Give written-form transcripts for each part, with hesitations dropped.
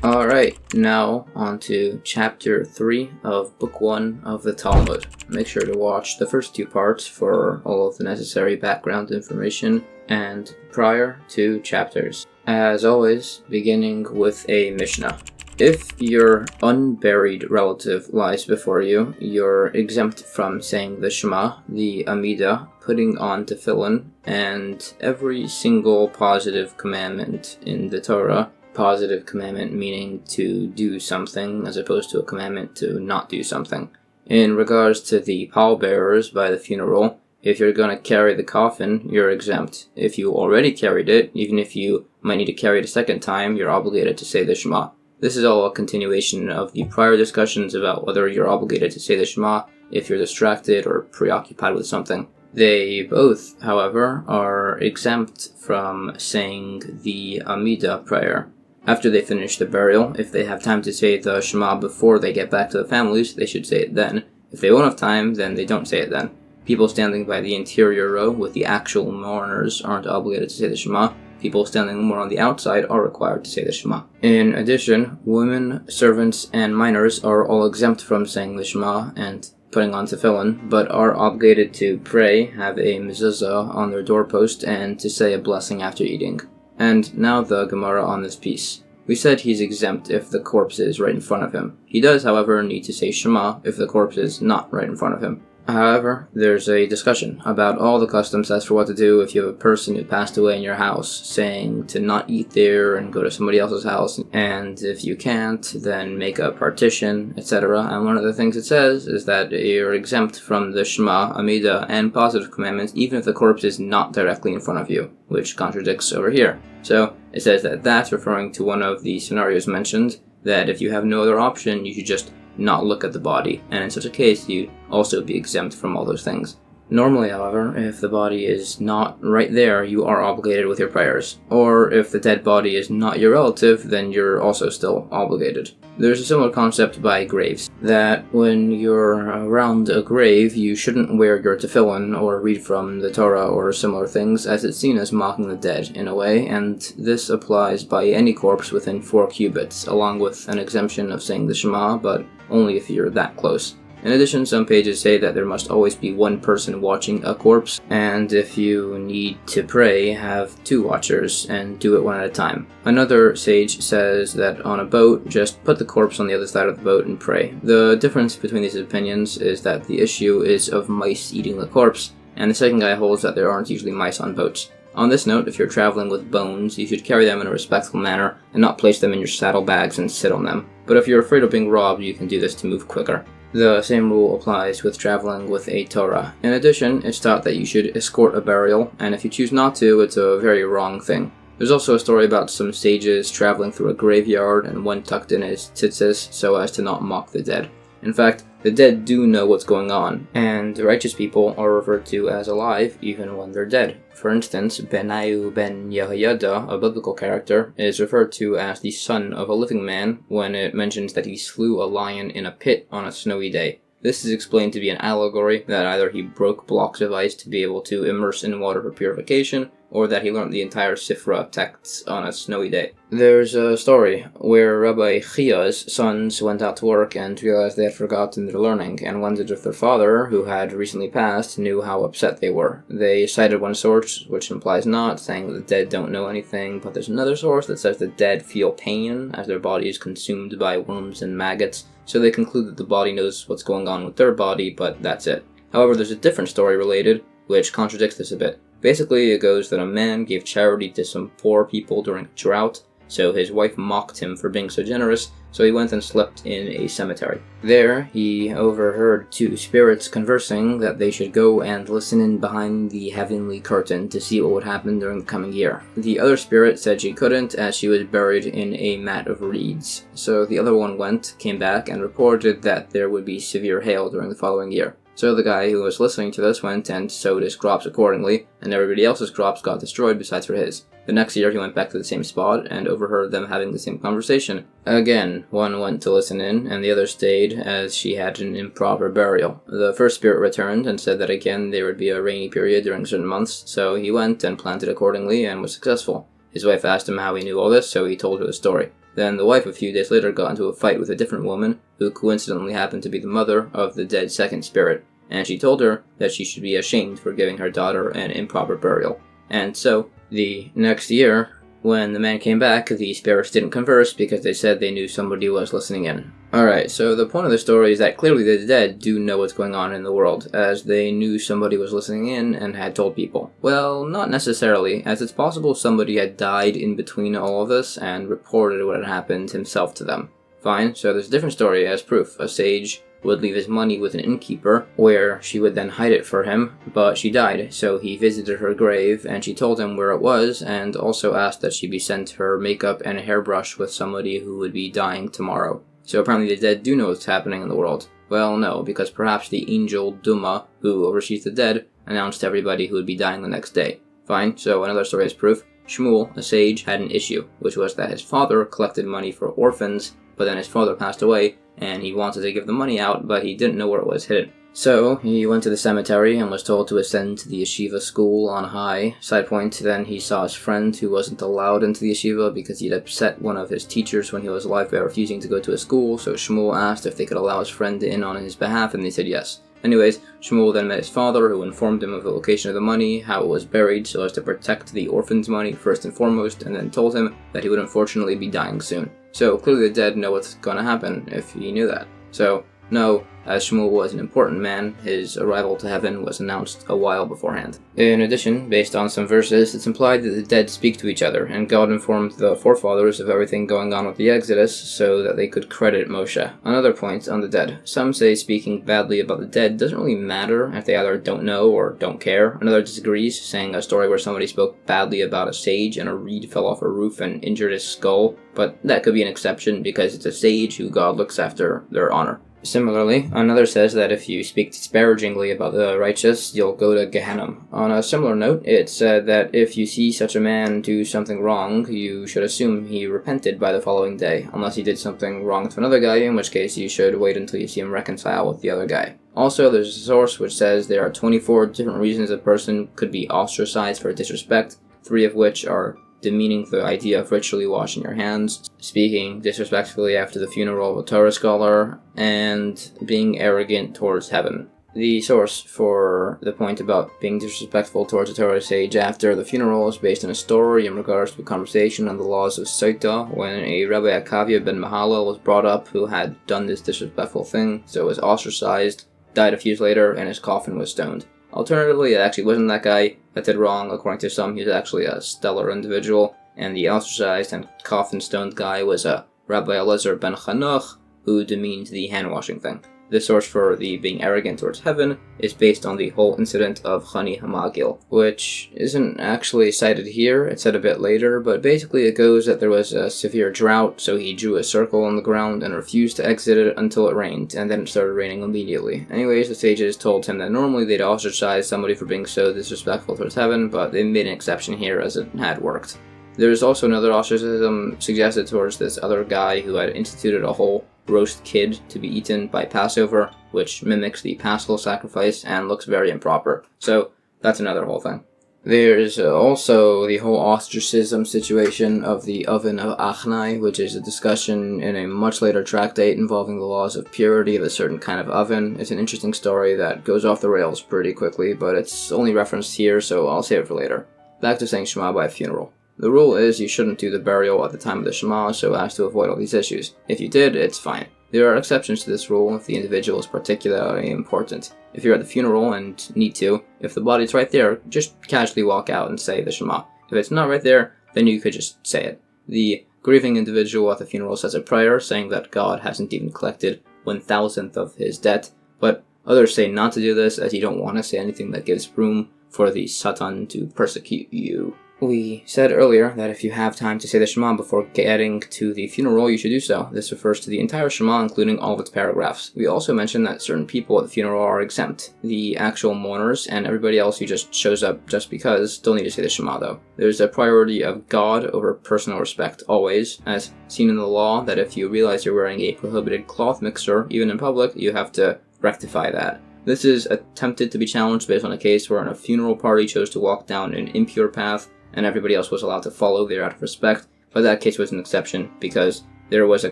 Alright, now on to Chapter 3 of Book 1 of the Talmud. Make sure to watch the first two parts for all of the necessary background information and prior to chapters. As always, beginning with a Mishnah. If your unburied relative lies before you, you're exempt from saying the Shema, the Amidah, putting on Tefillin, and every single positive commandment in the Torah. Positive commandment meaning to do something as opposed to a commandment to not do something. In regards to the pallbearers by the funeral, if you're going to carry the coffin, you're exempt. If you already carried it, even if you might need to carry it a second time, you're obligated to say the Shema. This is all a continuation of the prior discussions about whether you're obligated to say the Shema if you're distracted or preoccupied with something. They both, however, are exempt from saying the Amidah prayer. After they finish the burial, if they have time to say the Shema before they get back to the families, they should say it then. If they won't have time, then they don't say it then. People standing by the interior row with the actual mourners aren't obligated to say the Shema. People standing more on the outside are required to say the Shema. In addition, women, servants, and minors are all exempt from saying the Shema and putting on tefillin, but are obligated to pray, have a mezuzah on their doorpost, and to say a blessing after eating. And now the Gemara on this piece. We said he's exempt if the corpse is right in front of him. He does, however, need to say Shema if the corpse is not right in front of him. However, there's a discussion about all the customs as for what to do if you have a person who passed away in your house, saying to not eat there and go to somebody else's house, and if you can't, then make a partition, etc. And one of the things it says is that you're exempt from the Shema, Amidah, and positive commandments even if the corpse is not directly in front of you, which contradicts over here. So, it says that that's referring to one of the scenarios mentioned, that if you have no other option, you should just not look at the body, and in such a case, you'd also be exempt from all those things. Normally, however, if the body is not right there, you are obligated with your prayers. Or if the dead body is not your relative, then you're also still obligated. There's a similar concept by graves, that when you're around a grave, you shouldn't wear your tefillin or read from the Torah or similar things, as it's seen as mocking the dead in a way, and this applies by any corpse within 4 cubits, along with an exemption of saying the Shema, but only if you're that close. In addition, some pages say that there must always be one person watching a corpse, and if you need to pray, have 2 watchers, and do it one at a time. Another sage says that on a boat, just put the corpse on the other side of the boat and pray. The difference between these opinions is that the issue is of mice eating the corpse, and the second guy holds that there aren't usually mice on boats. On this note, if you're traveling with bones, you should carry them in a respectful manner, and not place them in your saddlebags and sit on them. But if you're afraid of being robbed, you can do this to move quicker. The same rule applies with traveling with a Torah. In addition, it's taught that you should escort a burial, and if you choose not to, it's a very wrong thing. There's also a story about some sages traveling through a graveyard and one tucked in his tzitzis so as to not mock the dead. In fact, the dead do know what's going on, and righteous people are referred to as alive even when they're dead. For instance, Benayu ben Yehoyada, a biblical character, is referred to as the son of a living man when it mentions that he slew a lion in a pit on a snowy day. This is explained to be an allegory that either he broke blocks of ice to be able to immerse in water for purification, or that he learned the entire Sifra texts on a snowy day. There's a story where Rabbi Chia's sons went out to work and realized they had forgotten their learning, and wondered if their father, who had recently passed, knew how upset they were. They cited one source, which implies not, saying that the dead don't know anything, but there's another source that says the dead feel pain as their body is consumed by worms and maggots, so they conclude that the body knows what's going on with their body, but that's it. However, there's a different story related, which contradicts this a bit. Basically, it goes that a man gave charity to some poor people during a drought, so his wife mocked him for being so generous, so he went and slept in a cemetery. There, he overheard 2 spirits conversing that they should go and listen in behind the heavenly curtain to see what would happen during the coming year. The other spirit said she couldn't, as she was buried in a mat of reeds. So the other one went, came back, and reported that there would be severe hail during the following year. So the guy who was listening to this went and sowed his crops accordingly, and everybody else's crops got destroyed besides for his. The next year he went back to the same spot and overheard them having the same conversation. Again, one went to listen in, and the other stayed, as she had an improper burial. The first spirit returned and said that again there would be a rainy period during certain months, so he went and planted accordingly and was successful. His wife asked him how he knew all this, so he told her the story. Then the wife a few days later got into a fight with a different woman who coincidentally happened to be the mother of the dead second spirit, and she told her that she should be ashamed for giving her daughter an improper burial. And so, the next year, when the man came back, the spirits didn't converse because they said they knew somebody was listening in. Alright, so the point of the story is that clearly the dead do know what's going on in the world, as they knew somebody was listening in and had told people. Well, not necessarily, as it's possible somebody had died in between all of this and reported what had happened himself to them. Fine, so there's a different story as proof. A sage would leave his money with an innkeeper, where she would then hide it for him, but she died, so he visited her grave, and she told him where it was, and also asked that she be sent her makeup and a hairbrush with somebody who would be dying tomorrow. So apparently the dead do know what's happening in the world. Well, no, because perhaps the angel Duma, who oversees the dead, announced to everybody who would be dying the next day. Fine, so another story as proof. Shmuel, a sage, had an issue, which was that his father collected money for orphans, but then his father passed away, and he wanted to give the money out, but he didn't know where it was hidden. So, he went to the cemetery and was told to ascend to the yeshiva school on high. Side point, then he saw his friend who wasn't allowed into the yeshiva because he'd upset one of his teachers when he was alive by refusing to go to a school, so Shmuel asked if they could allow his friend in on his behalf, and they said yes. Anyways, Shmuel then met his father, who informed him of the location of the money, how it was buried so as to protect the orphan's money first and foremost, and then told him that he would unfortunately be dying soon. So clearly the dead know what's going to happen if he knew that. So, no, as Shmuel was an important man, his arrival to heaven was announced a while beforehand. In addition, based on some verses, it's implied that the dead speak to each other, and God informed the forefathers of everything going on with the Exodus so that they could credit Moshe. Another point on the dead. Some say speaking badly about the dead doesn't really matter if they either don't know or don't care. Another disagrees, saying a story where somebody spoke badly about a sage and a reed fell off a roof and injured his skull, but that could be an exception because it's a sage who God looks after their honor. Similarly, another says that if you speak disparagingly about the righteous, you'll go to Gehenna. On a similar note, it's said that if you see such a man do something wrong, you should assume he repented by the following day, unless he did something wrong to another guy, in which case you should wait until you see him reconcile with the other guy. Also, there's a source which says there are 24 different reasons a person could be ostracized for disrespect, 3 of which are demeaning the idea of ritually washing your hands, speaking disrespectfully after the funeral of a Torah scholar, and being arrogant towards heaven. The source for the point about being disrespectful towards a Torah sage after the funeral is based on a story in regards to a conversation on the laws of Saita when a Rabbi Akavia ben Mahalal was brought up who had done this disrespectful thing, so was ostracized, died a few years later, and his coffin was stoned. Alternatively, it actually wasn't that guy that did wrong. According to some, he was actually a stellar individual, and the ostracized and coffin-stoned guy was a Rabbi Elazar ben Chanuch, who demeaned the hand-washing thing. The source for the being arrogant towards heaven is based on the whole incident of Chani Hamagil, which isn't actually cited here. It's said a bit later, but basically it goes that there was a severe drought, so he drew a circle on the ground and refused to exit it until it rained, and then it started raining immediately. Anyways, the sages told him that normally they'd ostracize somebody for being so disrespectful towards heaven, but they made an exception here as it had worked. There's also another ostracism suggested towards this other guy who had instituted a whole roast kid to be eaten by Passover, which mimics the Paschal sacrifice and looks very improper. So that's another whole thing. There's also the whole ostracism situation of the oven of Achnai, which is a discussion in a much later tractate involving the laws of purity of a certain kind of oven. It's an interesting story that goes off the rails pretty quickly, but it's only referenced here, so I'll save it for later. Back to saying Shema by a funeral. The rule is you shouldn't do the burial at the time of the Shema so as to avoid all these issues. If you did, it's fine. There are exceptions to this rule if the individual is particularly important. If you're at the funeral and need to, if the body's right there, just casually walk out and say the Shema. If it's not right there, then you could just say it. The grieving individual at the funeral says a prayer saying that God hasn't even collected 1,000th of his debt, but others say not to do this as you don't want to say anything that gives room for the Satan to persecute you. We said earlier that if you have time to say the Shema before getting to the funeral, you should do so. This refers to the entire Shema, including all of its paragraphs. We also mentioned that certain people at the funeral are exempt. The actual mourners and everybody else who just shows up just because still need to say the Shema, though. There's a priority of God over personal respect, always, as seen in the law that if you realize you're wearing a prohibited cloth mixture, even in public, you have to rectify that. This is attempted to be challenged based on a case where a funeral party chose to walk down an impure path, and everybody else was allowed to follow there out of respect, but that case was an exception because there was a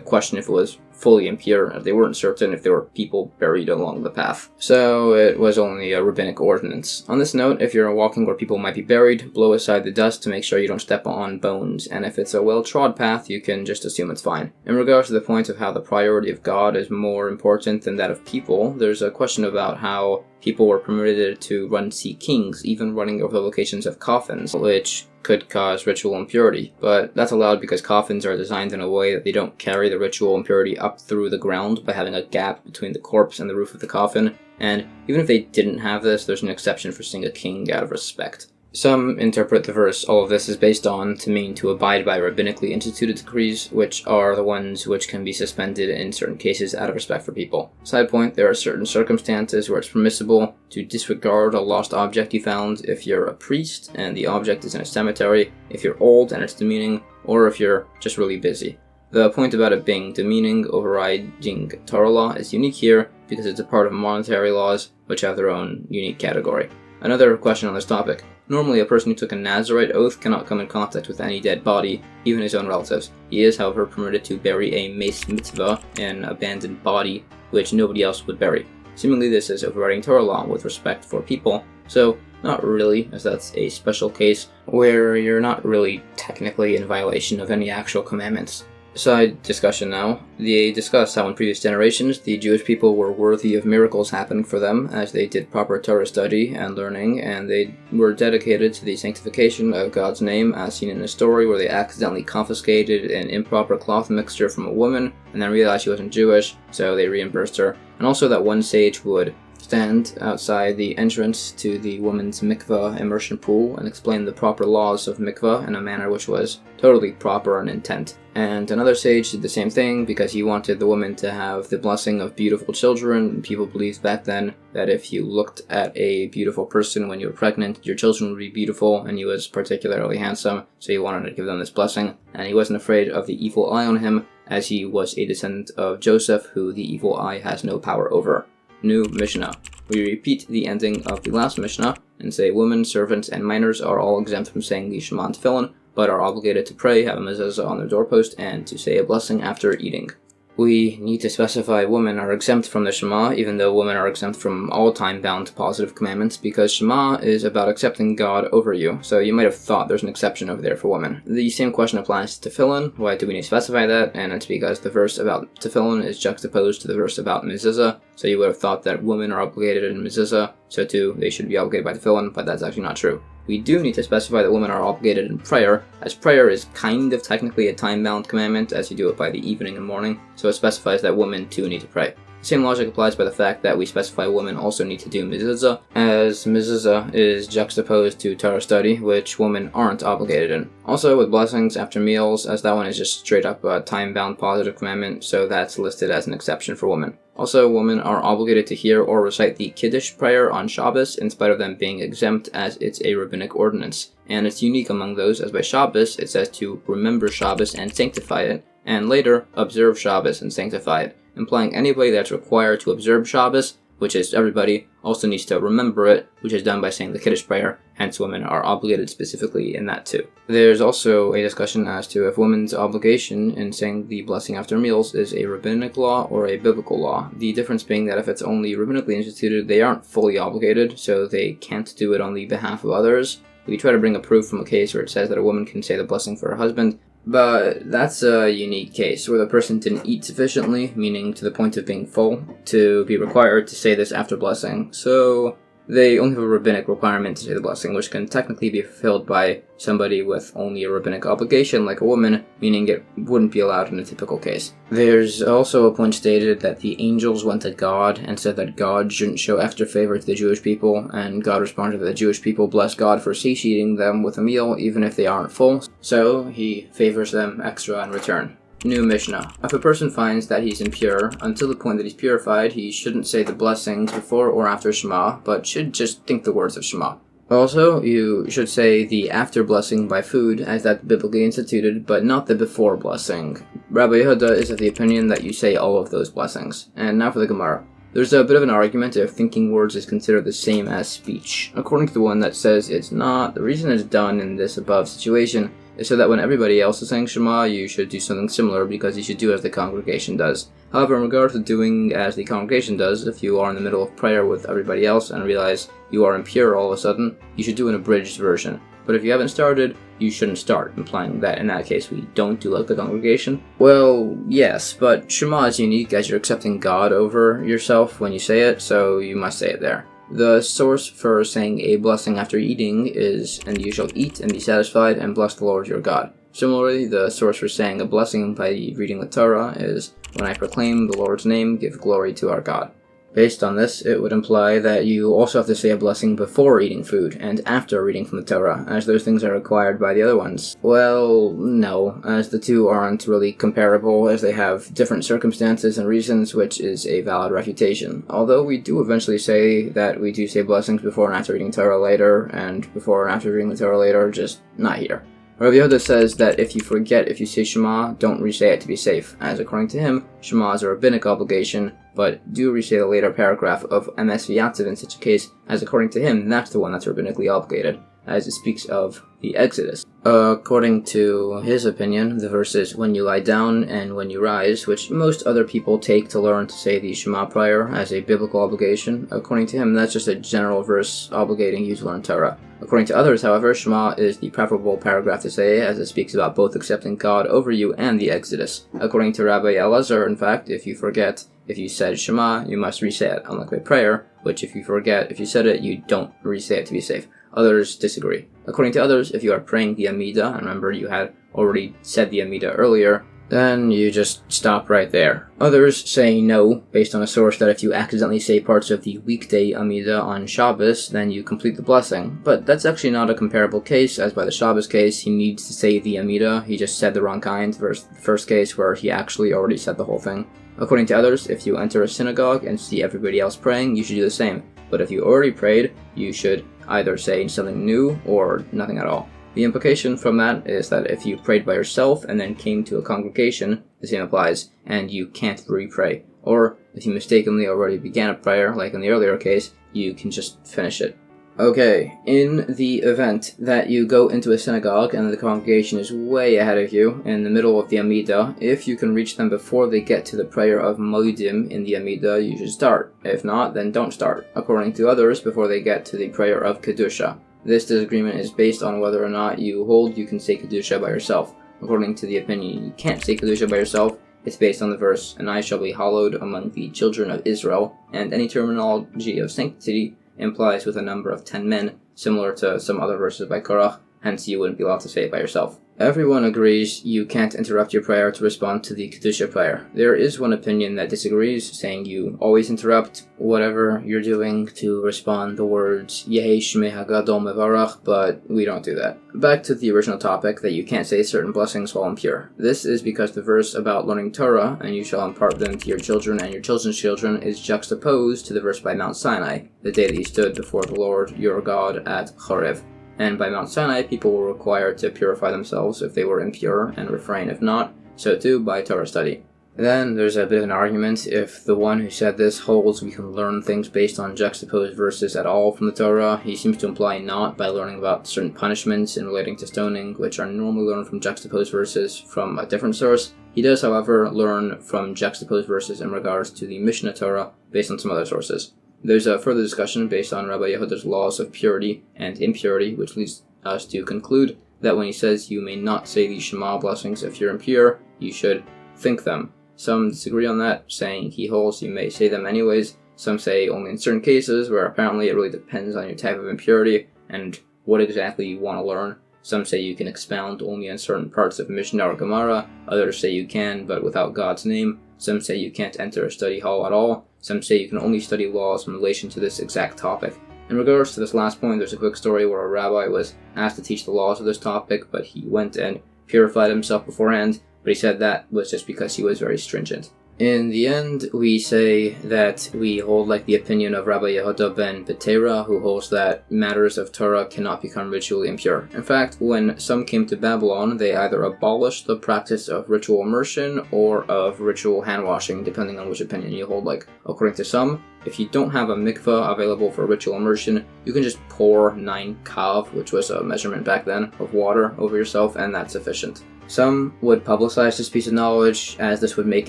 question if it was fully impure, they weren't certain if there were people buried along the path. So it was only a rabbinic ordinance. On this note, if you're walking where people might be buried, blow aside the dust to make sure you don't step on bones, and if it's a well-trod path, you can just assume it's fine. In regards to the point of how the priority of God is more important than that of people, there's a question about how people were permitted to run see kings, even running over the locations of coffins, which could cause ritual impurity, but that's allowed because coffins are designed in a way that they don't carry the ritual impurity up through the ground by having a gap between the corpse and the roof of the coffin, and even if they didn't have this, there's an exception for seeing a king out of respect. Some interpret the verse all of this is based on to mean to abide by rabbinically instituted decrees, which are the ones which can be suspended in certain cases out of respect for people. Side point, there are certain circumstances where it's permissible to disregard a lost object you found if you're a priest and the object is in a cemetery, if you're old and it's demeaning, or if you're just really busy. The point about it being demeaning overriding Torah law is unique here because it's a part of monetary laws, which have their own unique category. Another question on this topic. Normally, a person who took a Nazirite oath cannot come in contact with any dead body, even his own relatives. He is, however, permitted to bury a mace mitzvah, an abandoned body, which nobody else would bury. Seemingly, this is overriding Torah law with respect for people, so not really, as that's a special case where you're not really technically in violation of any actual commandments. Side discussion now. They discuss how in previous generations the Jewish people were worthy of miracles happening for them as they did proper Torah study and learning, and they were dedicated to the sanctification of God's name, as seen in a story where they accidentally confiscated an improper cloth mixture from a woman and then realized she wasn't Jewish, so they reimbursed her. And also that one sage would stand outside the entrance to the woman's mikveh immersion pool and explain the proper laws of mikveh in a manner which was totally proper in intent. And another sage did the same thing because he wanted the woman to have the blessing of beautiful children. People believed back then that if you looked at a beautiful person when you were pregnant, your children would be beautiful, and he was particularly handsome, so he wanted to give them this blessing. And he wasn't afraid of the evil eye on him, as he was a descendant of Joseph, who the evil eye has no power over. New Mishnah. We repeat the ending of the last Mishnah and say women, servants, and minors are all exempt from saying the Shema and Tefillin, but are obligated to pray, have a mezuzah on their doorpost, and to say a blessing after eating. We need to specify women are exempt from the Shema, even though women are exempt from all time-bound positive commandments, because Shema is about accepting God over you, so you might have thought there's an exception over there for women. The same question applies to Tefillin. Why do we need to specify that? And it's because the verse about Tefillin is juxtaposed to the verse about mezuzah, so you would have thought that women are obligated in mezuzah, so too they should be obligated by Tefillin, but that's actually not true. We do need to specify that women are obligated in prayer, as prayer is kind of technically a time-bound commandment, as you do it by the evening and morning, so it specifies that women too need to pray. The same logic applies by the fact that we specify women also need to do mezuzah, as mezuzah is juxtaposed to Torah study, which women aren't obligated in. Also with blessings after meals, as that one is just straight up a time-bound positive commandment, so that's listed as an exception for women. Also, women are obligated to hear or recite the Kiddush prayer on Shabbos, in spite of them being exempt, as it's a rabbinic ordinance. And it's unique among those, as by Shabbos it says to remember Shabbos and sanctify it, and later observe Shabbos and sanctify it, implying anybody that's required to observe Shabbos, which is everybody, also needs to remember it, which is done by saying the Kiddush prayer, hence women are obligated specifically in that too. There's also a discussion as to if women's obligation in saying the blessing after meals is a rabbinic law or a biblical law. The difference being that if it's only rabbinically instituted, they aren't fully obligated, so they can't do it on the behalf of others. We try to bring a proof from a case where it says that a woman can say the blessing for her husband, but that's a unique case where the person didn't eat sufficiently, meaning to the point of being full, to be required to say this after blessing. So they only have a rabbinic requirement to say the blessing, which can technically be fulfilled by somebody with only a rabbinic obligation, like a woman, meaning it wouldn't be allowed in a typical case. There's also a point stated that the angels went to God and said that God shouldn't show extra favor to the Jewish people, and God responded that the Jewish people bless God for satiating them with a meal even if they aren't full, so he favors them extra in return. New Mishnah. If a person finds that he's impure, until the point that he's purified, he shouldn't say the blessings before or after Shema, but should just think the words of Shema. Also, you should say the after blessing by food, as that's biblically instituted, but not the before blessing. Rabbi Yehuda is of the opinion that you say all of those blessings. And now for the Gemara. There's a bit of an argument if thinking words is considered the same as speech. According to the one that says it's not, the reason it's done in this above situation is so that when everybody else is saying Shema, you should do something similar because you should do as the congregation does. However, in regard to doing as the congregation does, if you are in the middle of prayer with everybody else and realize you are impure all of a sudden, you should do an abridged version. But if you haven't started, you shouldn't start, implying that in that case we don't do like the congregation. Well, yes, but Shema is unique as you're accepting God over yourself when you say it, so you must say it there. The source for saying a blessing after eating is, "And you shall eat and be satisfied and bless the Lord your God." Similarly, the source for saying a blessing by reading the Torah is, "When I proclaim the Lord's name, give glory to our God." Based on this, it would imply that you also have to say a blessing before eating food and after reading from the Torah, as those things are required by the other ones. Well, no, as the two aren't really comparable, as they have different circumstances and reasons, which is a valid refutation. Although we do eventually say that we do say blessings before and after reading Torah later, and before and after reading the Torah later, just not here. Rabbi Yehuda says that if you forget if you say Shema, don't re-say it to be safe, as according to him, Shema is a rabbinic obligation, but do re-say the later paragraph of Emes V'Yatziv in such a case, as according to him, that's the one that's rabbinically obligated, as it speaks of the Exodus. According to his opinion, the verses "when you lie down" and "when you rise," which most other people take to learn to say the Shema prior as a biblical obligation, according to him, that's just a general verse obligating you to learn Torah. According to others, however, Shema is the preferable paragraph to say, as it speaks about both accepting God over you and the Exodus. According to Rabbi Elazar, in fact, if you forget if you said Shema, you must re-say it, unlike by prayer, which if you forget if you said it, you don't re-say it to be safe. Others disagree. According to others, if you are praying the Amidah, and remember you had already said the Amidah earlier, then you just stop right there. Others say no, based on a source that if you accidentally say parts of the weekday Amidah on Shabbos, then you complete the blessing. But that's actually not a comparable case, as by the Shabbos case, he needs to say the Amidah, he just said the wrong kind, versus the first case where he actually already said the whole thing. According to others, if you enter a synagogue and see everybody else praying, you should do the same. But if you already prayed, you should either say something new or nothing at all. The implication from that is that if you prayed by yourself and then came to a congregation, the same applies, and you can't re-pray. Or, if you mistakenly already began a prayer, like in the earlier case, you can just finish it. Okay, in the event that you go into a synagogue and the congregation is way ahead of you, in the middle of the Amidah, if you can reach them before they get to the prayer of Moedim in the Amidah, you should start. If not, then don't start. According to others, before they get to the prayer of Kedusha. This disagreement is based on whether or not you hold you can say Kedusha by yourself. According to the opinion you can't say Kedusha by yourself, it's based on the verse, "And I shall be hallowed among the children of Israel," and any terminology of sanctity implies with a number of 10 men, similar to some other verses by Korach, hence you wouldn't be allowed to say it by yourself. Everyone agrees you can't interrupt your prayer to respond to the Kedusha prayer. There is one opinion that disagrees, saying you always interrupt whatever you're doing to respond the words Yehi Shmei HaGadol Mevarach, but we don't do that. Back to the original topic that you can't say certain blessings while impure. This is because the verse about learning Torah, and you shall impart them to your children and your children's children, is juxtaposed to the verse by Mount Sinai, the day that you stood before the Lord your God at Horeb. And by Mount Sinai, people were required to purify themselves if they were impure and refrain if not, so too by Torah study. Then there's a bit of an argument if the one who said this holds we can learn things based on juxtaposed verses at all from the Torah. He seems to imply not by learning about certain punishments in relating to stoning, which are normally learned from juxtaposed verses from a different source. He does, however, learn from juxtaposed verses in regards to the Mishnah Torah based on some other sources. There's a further discussion based on Rabbi Yehuda's laws of purity and impurity, which leads us to conclude that when he says you may not say the Shema blessings if you're impure, you should think them. Some disagree on that, saying he holds you may say them anyways. Some say only in certain cases, where apparently it really depends on your type of impurity and what exactly you want to learn. Some say you can expound only on certain parts of Mishnah or Gemara. Others say you can, but without God's name. Some say you can't enter a study hall at all. Some say you can only study laws in relation to this exact topic. In regards to this last point, there's a quick story where a rabbi was asked to teach the laws of this topic, but he went and purified himself beforehand, but he said that was just because he was very stringent. In the end, we say that we hold like the opinion of Rabbi Yehuda ben Betera, who holds that matters of Torah cannot become ritually impure. In fact, when some came to Babylon, they either abolished the practice of ritual immersion or of ritual hand washing, depending on which opinion you hold. Like, according to some, if you don't have a mikveh available for ritual immersion, you can just pour 9 kav, which was a measurement back then, of water over yourself, and that's sufficient. Some would publicize this piece of knowledge, as this would make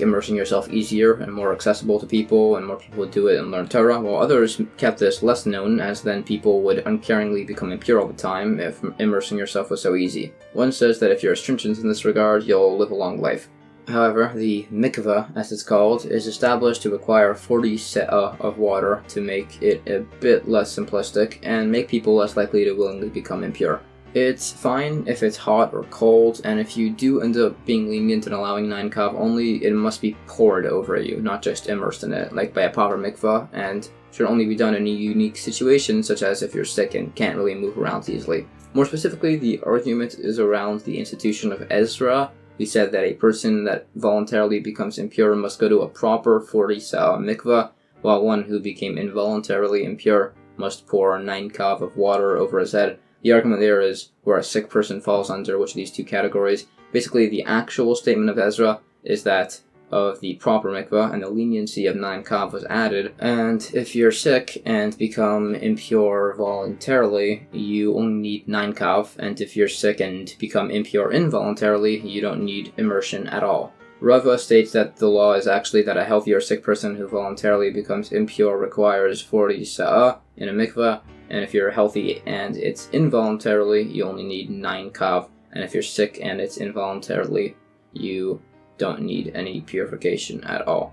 immersing yourself easier and more accessible to people, and more people would do it and learn Torah, while others kept this less known, as then people would uncaringly become impure all the time if immersing yourself was so easy. One says that if you're stringent in this regard, you'll live a long life. However, the mikveh, as it's called, is established to require 40 se'ah of water to make it a bit less simplistic and make people less likely to willingly become impure. It's fine if it's hot or cold, and if you do end up being lenient and allowing 9 kav only, it must be poured over you, not just immersed in it, like by a proper mikveh, and should only be done in a unique situation, such as if you're sick and can't really move around easily. More specifically, the argument is around the institution of Ezra. We said that a person that voluntarily becomes impure must go to a proper 40 se'ah mikveh, while one who became involuntarily impure must pour 9 kav of water over his head. The argument there is where a sick person falls under which of these two categories. Basically, the actual statement of Ezra is that of the proper mikveh, and the leniency of 9 kav was added, and if you're sick and become impure voluntarily, you only need 9 kav, and if you're sick and become impure involuntarily, you don't need immersion at all. Rava states that the law is actually that a healthy or sick person who voluntarily becomes impure requires 40 se'ah in a mikveh, and if you're healthy and it's involuntarily, you only need 9 kav, and if you're sick and it's involuntarily, you don't need any purification at all.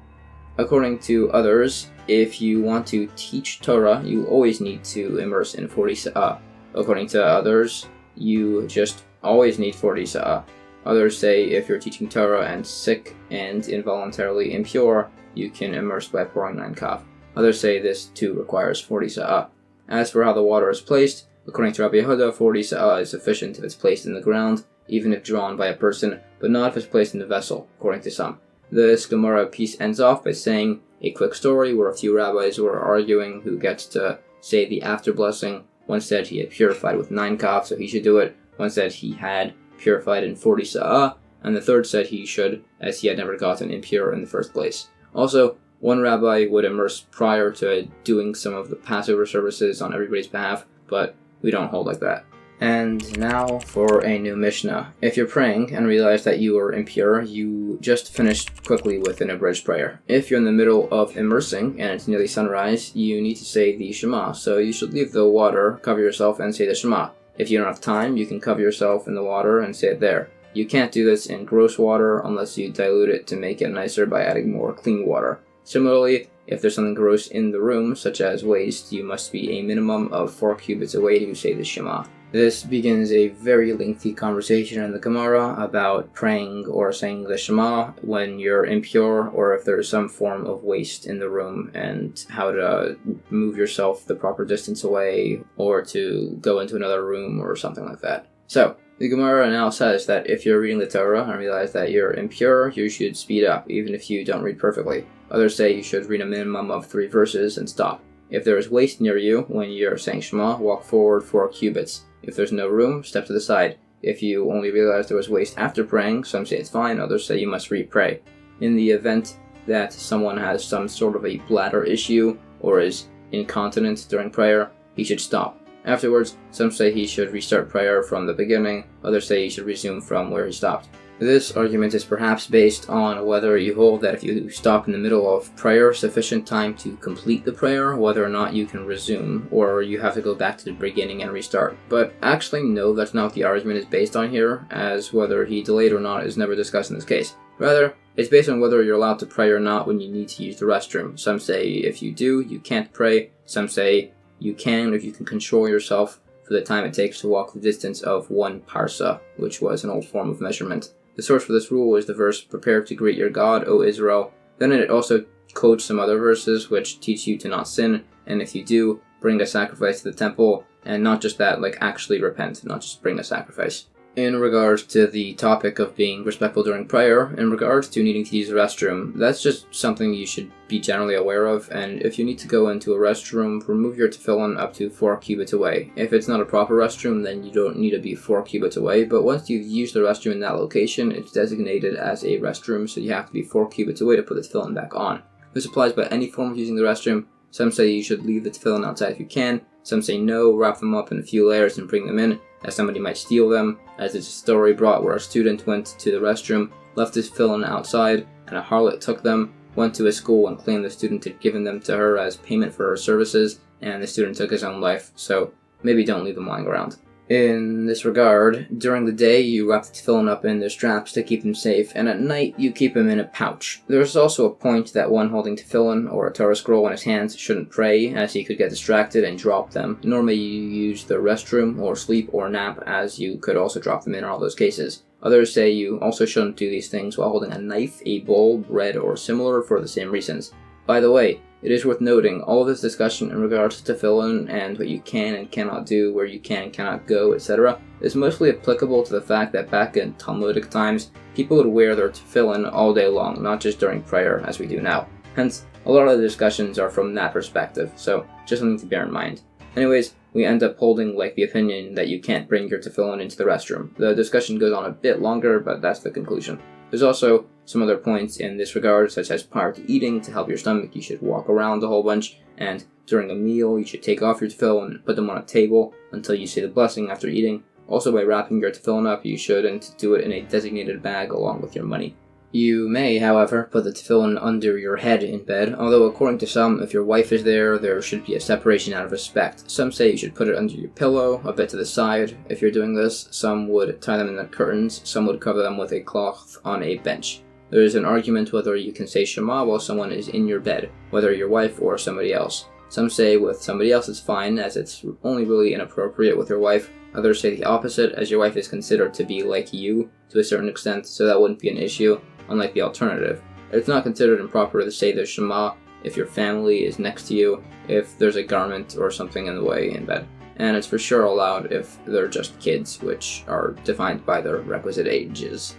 According to others, if you want to teach Torah, you always need to immerse in 40 se'ah. According to others, you just always need 40 se'ah. Others say if you're teaching Torah and sick and involuntarily impure, you can immerse by pouring 9 kav. Others say this too requires 40 se'ah. As for how the water is placed, according to Rabbi Yehuda, 40 se'ah is sufficient if it's placed in the ground, even if drawn by a person, but not if it's placed in the vessel, according to some. This Gemara piece ends off by saying a quick story where a few rabbis were arguing who gets to say the after blessing. One said he had purified with 9 kav, so he should do it. One said he had purified in 40 se'ah, and the third said he should, as he had never gotten impure in the first place. Also, one rabbi would immerse prior to doing some of the Passover services on everybody's behalf, but we don't hold like that. And now for a new Mishnah. If you're praying and realize that you are impure, you just finish quickly with an abridged prayer. If you're in the middle of immersing and it's nearly sunrise, you need to say the Shema, so you should leave the water, cover yourself, and say the Shema. If you don't have time, you can cover yourself in the water and say it there. You can't do this in gross water unless you dilute it to make it nicer by adding more clean water. Similarly, if there's something gross in the room, such as waste, you must be a minimum of 4 cubits away to say the Shema. This begins a very lengthy conversation in the Gemara about praying or saying the Shema when you're impure, or if there's some form of waste in the room, and how to move yourself the proper distance away, or to go into another room or something like that. So, the Gemara now says that if you're reading the Torah and realize that you're impure, you should speed up, even if you don't read perfectly. Others say you should read a minimum of 3 verses and stop. If there is waste near you when you're saying Shema, walk forward 4 cubits. If there's no room, step to the side. If you only realize there was waste after praying, some say it's fine, others say you must re-pray. In the event that someone has some sort of a bladder issue or is incontinent during prayer, he should stop. Afterwards, some say he should restart prayer from the beginning, others say he should resume from where he stopped. This argument is perhaps based on whether you hold that if you stop in the middle of prayer, sufficient time to complete the prayer, whether or not you can resume, or you have to go back to the beginning and restart. But actually, no, that's not what the argument is based on here, as whether he delayed or not is never discussed in this case. Rather, it's based on whether you're allowed to pray or not when you need to use the restroom. Some say if you do, you can't pray. Some say you can if you can control yourself for the time it takes to walk the distance of 1 parsa, which was an old form of measurement. The source for this rule is the verse, "Prepare to greet your God, O Israel." Then it also quotes some other verses which teach you to not sin, and if you do, bring a sacrifice to the temple, and not just that, like actually repent, not just bring a sacrifice. In regards to the topic of being respectful during prayer, in regards to needing to use the restroom, that's just something you should be generally aware of, and if you need to go into a restroom, remove your tefillin up to 4 cubits away. If it's not a proper restroom, then you don't need to be 4 cubits away, but once you've used the restroom in that location, it's designated as a restroom, so you have to be 4 cubits away to put the tefillin back on. This applies by any form of using the restroom. Some say you should leave the tefillin outside if you can, some say no, wrap them up in a few layers and bring them in, as somebody might steal them, as it's a story brought where a student went to the restroom, left his tefillin outside, and a harlot took them, went to his school and claimed the student had given them to her as payment for her services, and the student took his own life, so maybe don't leave them lying around. In this regard, during the day you wrap the tefillin up in their straps to keep them safe, and at night you keep them in a pouch. There's also a point that one holding tefillin or a Torah scroll in his hands shouldn't pray, as he could get distracted and drop them. Normally you use the restroom or sleep or nap, as you could also drop them in all those cases. Others say you also shouldn't do these things while holding a knife, a bowl, bread, or similar for the same reasons. By the way, it is worth noting, all of this discussion in regards to tefillin and what you can and cannot do, where you can and cannot go, etc., is mostly applicable to the fact that back in Talmudic times, people would wear their tefillin all day long, not just during prayer as we do now. Hence, a lot of the discussions are from that perspective, so just something to bear in mind. Anyways, we end up holding the opinion that you can't bring your tefillin into the restroom. The discussion goes on a bit longer, but that's the conclusion. There's also some other points in this regard, such as prior to eating, to help your stomach, you should walk around a whole bunch, and during a meal, you should take off your tefillin and put them on a table until you say the blessing after eating. Also, by wrapping your tefillin up, you shouldn't do it in a designated bag along with your money. You may, however, put the tefillin under your head in bed, although according to some, if your wife is there should be a separation out of respect. Some say you should put it under your pillow, a bit to the side. If you're doing this, some would tie them in the curtains, some would cover them with a cloth on a bench. There is an argument whether you can say Shema while someone is in your bed, whether your wife or somebody else. Some say with somebody else it's fine, as it's only really inappropriate with your wife. Others say the opposite, as your wife is considered to be like you to a certain extent, so that wouldn't be an issue, unlike the alternative. It's not considered improper to say the Shema if your family is next to you, if there's a garment or something in the way in bed. And it's for sure allowed if they're just kids, which are defined by their requisite ages.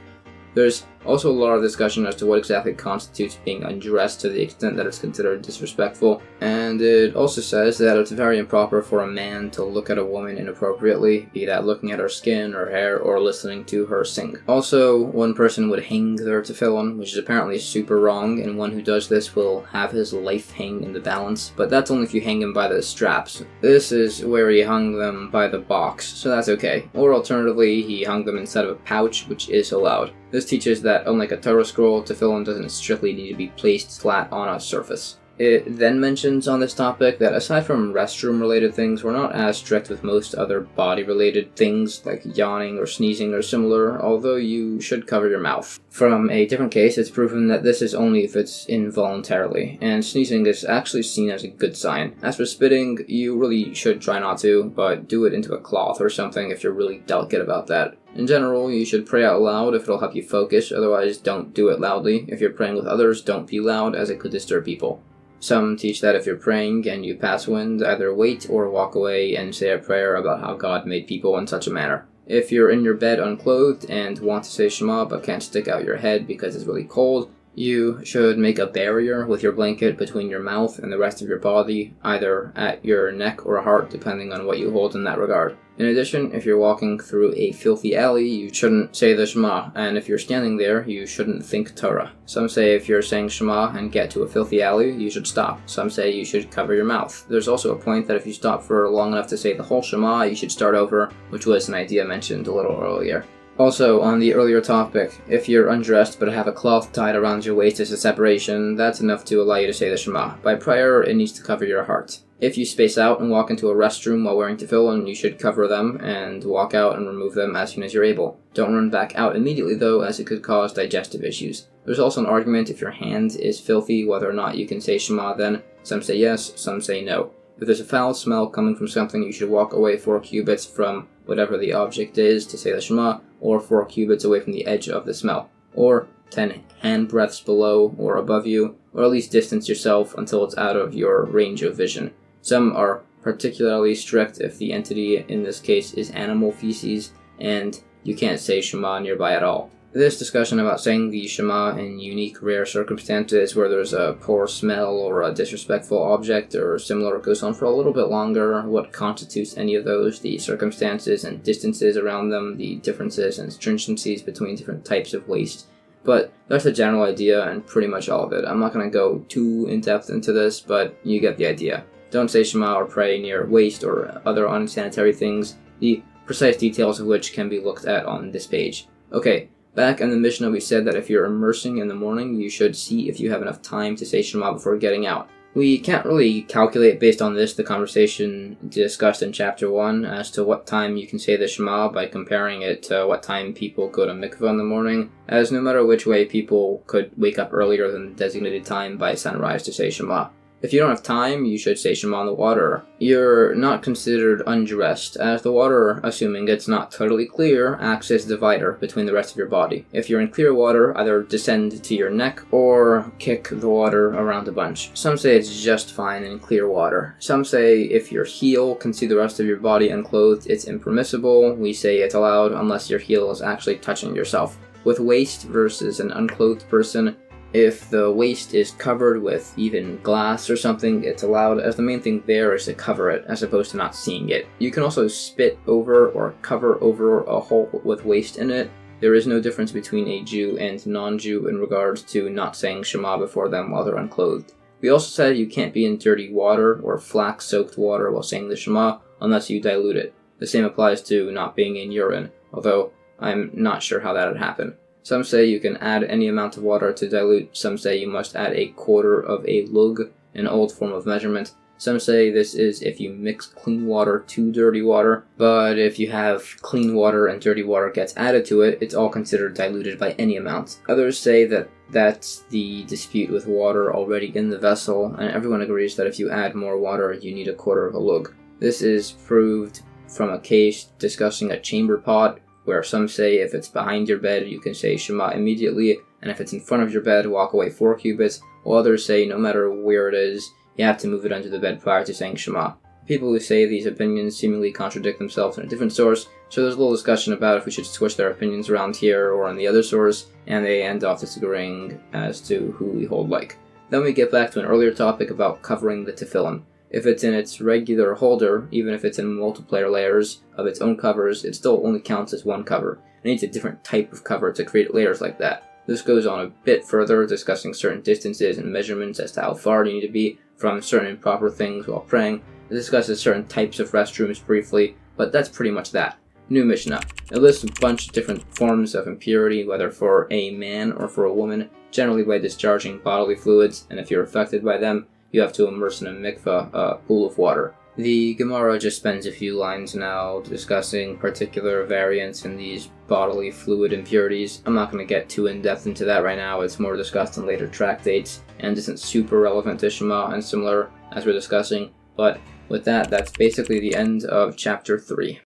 There's also a lot of discussion as to what exactly constitutes being undressed to the extent that it's considered disrespectful, and it also says that it's very improper for a man to look at a woman inappropriately, be that looking at her skin or hair or listening to her sing. Also, one person would hang their tefillin, which is apparently super wrong, and one who does this will have his life hang in the balance, but that's only if you hang him by the straps. This is where he hung them by the box, so that's okay. Or alternatively, he hung them inside of a pouch, which is allowed. This teaches that, unlike a Torah scroll, tefillin doesn't strictly need to be placed flat on a surface. It then mentions on this topic that aside from restroom-related things, we're not as strict with most other body-related things like yawning or sneezing or similar, although you should cover your mouth. From a different case, it's proven that this is only if it's involuntarily, and sneezing is actually seen as a good sign. As for spitting, you really should try not to, but do it into a cloth or something if you're really delicate about that. In general, you should pray out loud if it'll help you focus, otherwise don't do it loudly. If you're praying with others, don't be loud, as it could disturb people. Some teach that if you're praying and you pass wind, either wait or walk away and say a prayer about how God made people in such a manner. If you're in your bed unclothed and want to say Shema but can't stick out your head because it's really cold, you should make a barrier with your blanket between your mouth and the rest of your body, either at your neck or heart, depending on what you hold in that regard. In addition, if you're walking through a filthy alley, you shouldn't say the Shema, and if you're standing there, you shouldn't think Torah. Some say if you're saying Shema and get to a filthy alley, you should stop. Some say you should cover your mouth. There's also a point that if you stop for long enough to say the whole Shema, you should start over, which was an idea mentioned a little earlier. Also, on the earlier topic, if you're undressed but have a cloth tied around your waist as a separation, that's enough to allow you to say the Shema. By prayer, it needs to cover your heart. If you space out and walk into a restroom while wearing tefillin, you should cover them and walk out and remove them as soon as you're able. Don't run back out immediately though, as it could cause digestive issues. There's also an argument if your hand is filthy, whether or not you can say Shema then. Some say yes, some say no. If there's a foul smell coming from something, you should walk away 4 cubits from whatever the object is to say the Shema, or 4 cubits away from the edge of the smell, or 10 hand breaths below or above you, or at least distance yourself until it's out of your range of vision. Some are particularly strict if the entity in this case is animal feces, and you can't say Shema nearby at all. This discussion about saying the Shema in unique, rare circumstances where there's a poor smell or a disrespectful object or similar goes on for a little bit longer. What constitutes any of those, the circumstances and distances around them, the differences and stringencies between different types of waste. But that's the general idea and pretty much all of it. I'm not going to go too in-depth into this, but you get the idea. Don't say Shema or pray near waste or other unsanitary things, the precise details of which can be looked at on this page. Okay. Back in the Mishnah, we said that if you're immersing in the morning, you should see if you have enough time to say Shema before getting out. We can't really calculate based on this the conversation discussed in Chapter 1 as to what time you can say the Shema by comparing it to what time people go to mikveh in the morning, as no matter which way people could wake up earlier than the designated time by sunrise to say Shema. If you don't have time, you should say Shema in the water. You're not considered undressed, as the water, assuming it's not totally clear, acts as a divider between the rest of your body. If you're in clear water, either descend to your neck or kick the water around a bunch. Some say it's just fine in clear water. Some say if your heel can see the rest of your body unclothed, it's impermissible. We say it's allowed unless your heel is actually touching yourself. With waist versus an unclothed person, if the waist is covered with even glass or something, it's allowed, as the main thing there is to cover it, as opposed to not seeing it. You can also spit over or cover over a hole with waste in it. There is no difference between a Jew and non-Jew in regards to not saying Shema before them while they're unclothed. We also said you can't be in dirty water or flax-soaked water while saying the Shema unless you dilute it. The same applies to not being in urine, although I'm not sure how that would happen. Some say you can add any amount of water to dilute. Some say you must add a quarter of a lug, an old form of measurement. Some say this is if you mix clean water to dirty water, but if you have clean water and dirty water gets added to it, it's all considered diluted by any amount. Others say that that's the dispute with water already in the vessel, and everyone agrees that if you add more water, you need a quarter of a lug. This is proved from a case discussing a chamber pot, where some say if it's behind your bed, you can say Shema immediately, and if it's in front of your bed, walk away 4 cubits, while others say no matter where it is, you have to move it under the bed prior to saying Shema. People who say these opinions seemingly contradict themselves in a different source, so there's a little discussion about if we should switch their opinions around here or in the other source, and they end off disagreeing as to who we hold like. Then we get back to an earlier topic about covering the Tefillin. If it's in its regular holder, even if it's in multiplayer layers of its own covers, it still only counts as one cover. It needs a different type of cover to create layers like that. This goes on a bit further, discussing certain distances and measurements as to how far you need to be from certain improper things while praying. It discusses certain types of restrooms briefly, but that's pretty much that. New Mishnah. It lists a bunch of different forms of impurity, whether for a man or for a woman, generally by discharging bodily fluids, and if you're affected by them, you have to immerse in a mikveh, a pool of water. The Gemara just spends a few lines now discussing particular variants in these bodily fluid impurities. I'm not going to get too in-depth into that right now. It's more discussed in later tractates and isn't super relevant to Shema and similar as we're discussing. But with that, that's basically the end of Chapter 3.